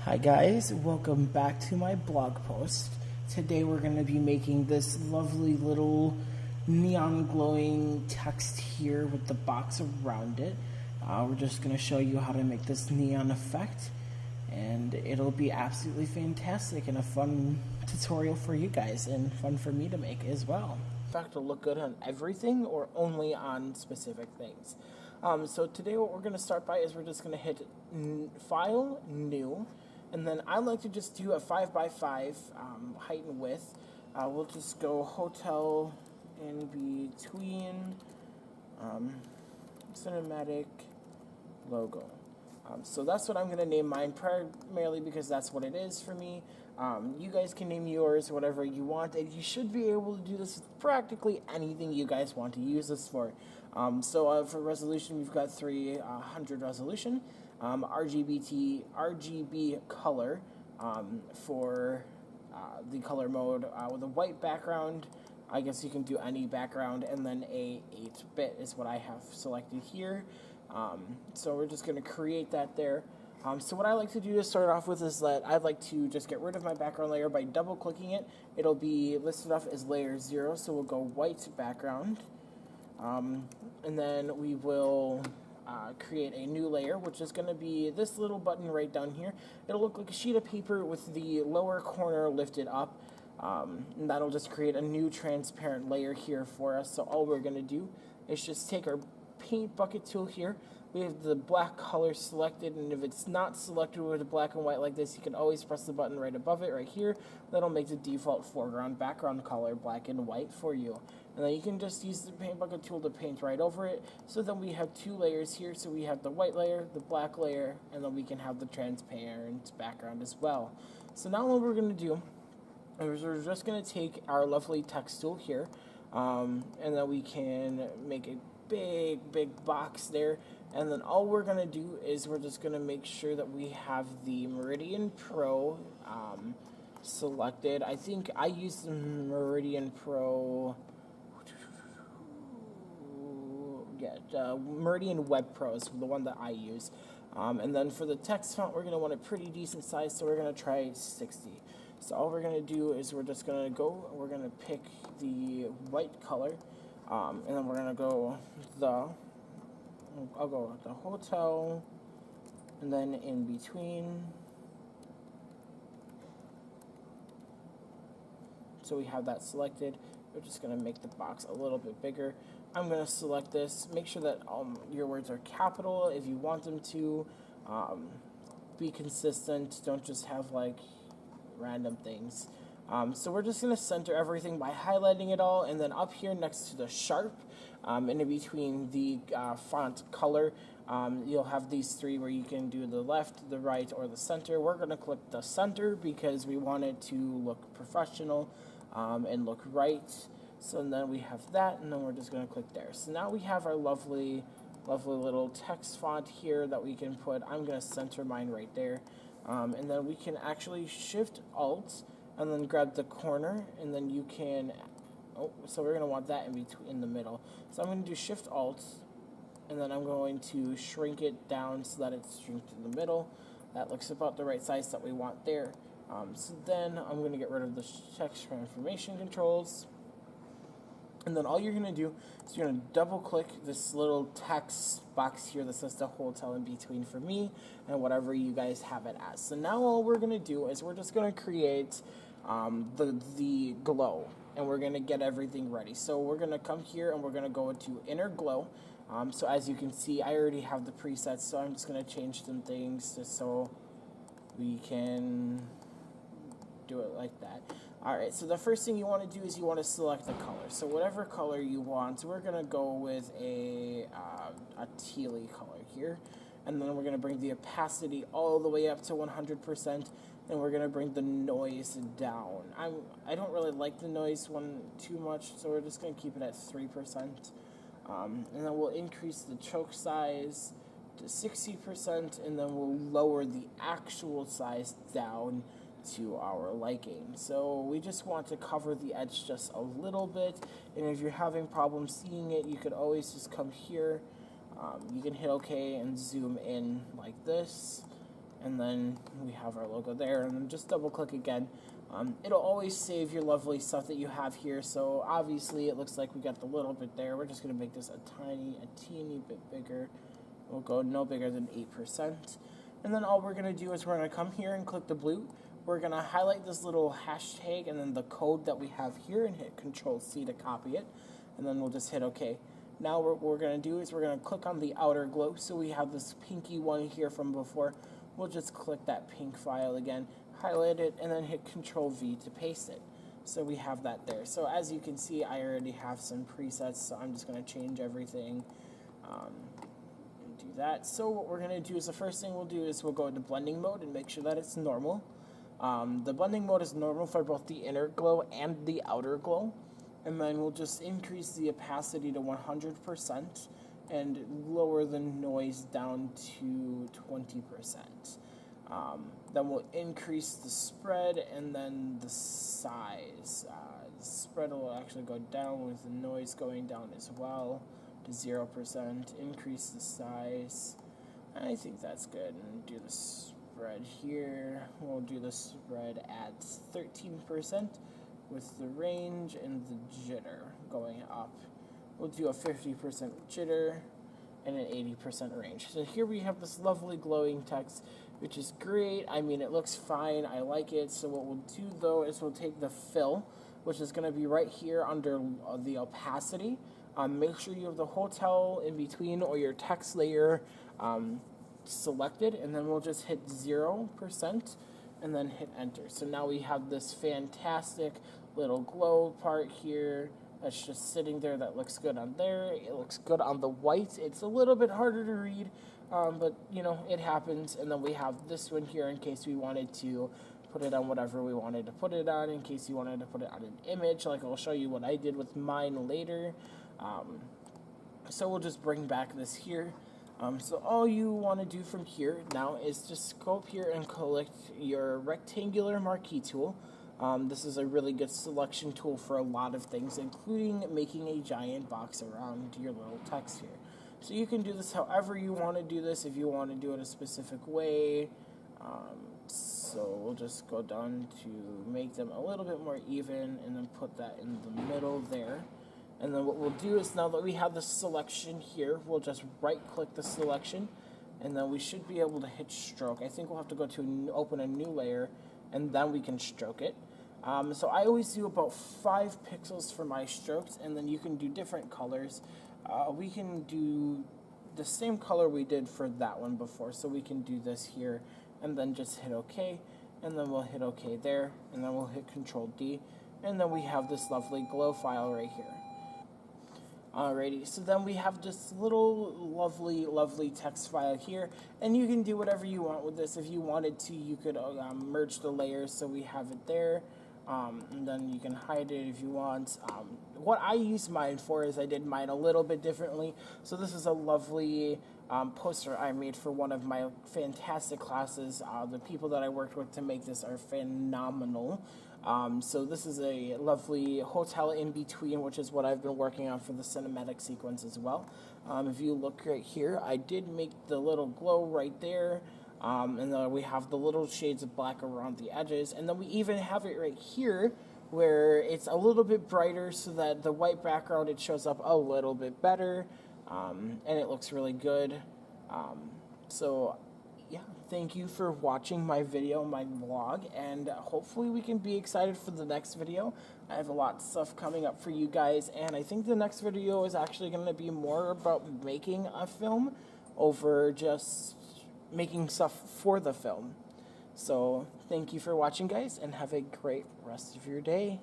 Hi guys, welcome back to my blog post. Today we're going to be making this lovely little neon glowing text here with the box around it. We're just going to show you how to make this neon effect, and it'll be absolutely fantastic and a fun tutorial for you guys and fun for me to make as well. Effect will look good on everything or only on specific things. So today what we're going to start by is we're just going to hit File, New, and then I like to just do a 5x5 height and width. We'll just go Hotel, InBetween, Cinematic, Logo. So that's what I'm going to name mine, primarily because that's what it is for me. You guys can name yours whatever you want, and you should be able to do this with practically anything you guys want to use this for. So for resolution, we've got 300 resolution, RGB color for the color mode with a white background. I guess you can do any background, and then a 8-bit is what I have selected here. So we're just going to create that there. So what I like to do to start off with is that I'd like to just get rid of my background layer by double clicking it. It'll be listed off as layer 0, so we'll go white background. And then we will create a new layer, which is going to be this little button right down here. It'll look like a sheet of paper with the lower corner lifted up. And that'll just create a new transparent layer here for us. So all we're going to do is just take our paint bucket tool here. We have the black color selected, and if it's not selected with a black and white like this, you can always press the button right above it right here. That'll make the default foreground background color black and white for you. And then you can just use the paint bucket tool to paint right over it. So then we have two layers here. So we have the white layer, the black layer, and then we can have the transparent background as well. So now what we're going to do is we're just going to take our lovely text tool here, and then we can make a big box there, and then all we're going to do is we're just going to make sure that we have the Meridian Pro selected. I think I use the Meridian Pro, Meridian Web Pro is the one that I use. And then for the text font, we're going to want a pretty decent size, so we're going to try 60. So all we're going to do is we're just going to go, we're going to pick the white color, and then we're going to go I'll go with the hotel, and then in between. So we have that selected. We're just going to make the box a little bit bigger. I'm going to select this. Make sure that your words are capital if you want them to. Be consistent. Don't just have like random things. So we're just going to center everything by highlighting it all, and then up here next to the sharp, in between the font color, you'll have these three where you can do the left, the right, or the center. We're going to click the center because we want it to look professional and look right. So then we have that, and then we're just going to click there. So now we have our lovely little text font here that we can put. I'm going to center mine right there. And then we can actually Shift Alt and then grab the corner, and then you can, so we're going to want that in the middle. So I'm going to do Shift Alt, and then I'm going to shrink it down so that it's shrinked in the middle. That looks about the right size that we want there. So then I'm going to get rid of the text transformation controls. And then all you're going to do is you're going to double click this little text box here that says the hotel in between for me and whatever you guys have it as. So now all we're going to do is we're just going to create the glow, and we're going to get everything ready. So we're going to come here and we're going to go into inner glow. So as you can see, I already have the presets, so I'm just going to change some things just so we can do it like that. Alright, so the first thing you want to do is you want to select the color. So whatever color you want, we're going to go with a tealy color here. And then we're going to bring the opacity all the way up to 100%. And we're going to bring the noise down. I don't really like the noise one too much, so we're just going to keep it at 3%. And then we'll increase the choke size to 60%, and then we'll lower the actual size down to our liking. So we just want to cover the edge just a little bit, and if you're having problems seeing it, you could always just come here. You can hit OK and zoom in like this, and then we have our logo there, and then just double click again. It'll always save your lovely stuff that you have here. So obviously it looks like we got the little bit there. We're just going to make this a teeny bit bigger. We'll go no bigger than 8%. And then all we're going to do is we're going to come here and click the blue. We're going to highlight this little hashtag and then the code that we have here and hit Control-C to copy it. And then we'll just hit OK. Now what we're going to do is we're going to click on the outer glow. So we have this pinky one here from before. We'll just click that pink file again, highlight it, and then hit Control-V to paste it. So we have that there. So as you can see, I already have some presets, so I'm just going to change everything and do that. So what we're going to do is the first thing we'll do is we'll go into blending mode and make sure that it's normal. The blending mode is normal for both the inner glow and the outer glow. And then we'll just increase the opacity to 100%. And lower the noise down to 20%. Then we'll increase the spread and then the size. The spread will actually go down with the noise going down as well to 0%. Increase the size. I think that's good. And do the spread here. We'll do the spread at 13% with the range and the jitter going up. We'll do a 50% jitter and an 80% range. So here we have this lovely glowing text, which is great. I mean, it looks fine. I like it. So what we'll do, though, is we'll take the fill, which is going to be right here under the opacity. Make sure you have the hotel in between or your text layer selected, and then we'll just hit 0% and then hit enter. So now we have this fantastic little glow part here. That's just sitting there. That looks good on there. It looks good on the white. It's a little bit harder to read, but you know, it happens. And then we have this one here in case we wanted to put it on whatever we wanted to put it on, in case you wanted to put it on an image. Like I'll show you what I did with mine later. So we'll just bring back this here. So all you want to do from here now is just go up here and collect your rectangular marquee tool. This is a really good selection tool for a lot of things, including making a giant box around your little text here. So you can do this however you want to do this, if you want to do it a specific way. So we'll just go down to make them a little bit more even and then put that in the middle there. And then what we'll do is now that we have the selection here, we'll just right click the selection and then we should be able to hit stroke. I think we'll have to go to open a new layer and then we can stroke it. So I always do about 5 pixels for my strokes, and then you can do different colors. We can do the same color we did for that one before, so we can do this here, and then just hit OK, and then we'll hit OK there, and then we'll hit Control-D, and then we have this lovely glow file right here. Alrighty, so then we have this little lovely text file here, and you can do whatever you want with this. If you wanted to, you could merge the layers, so we have it there. And then you can hide it if you want. What I use mine for is I did mine a little bit differently. So this is a lovely poster I made for one of my fantastic classes. The people that I worked with to make this are phenomenal. So this is a lovely hotel in between, which is what I've been working on for the cinematic sequence as well. If you look right here, I did make the little glow right there. And then we have the little shades of black around the edges. And then we even have it right here where it's a little bit brighter so that the white background, it shows up a little bit better. And it looks really good. So yeah, thank you for watching my video, my vlog. And hopefully we can be excited for the next video. I have a lot of stuff coming up for you guys. And I think the next video is actually going to be more about making a film over just making stuff for the film. So thank you for watching, guys, and have a great rest of your day.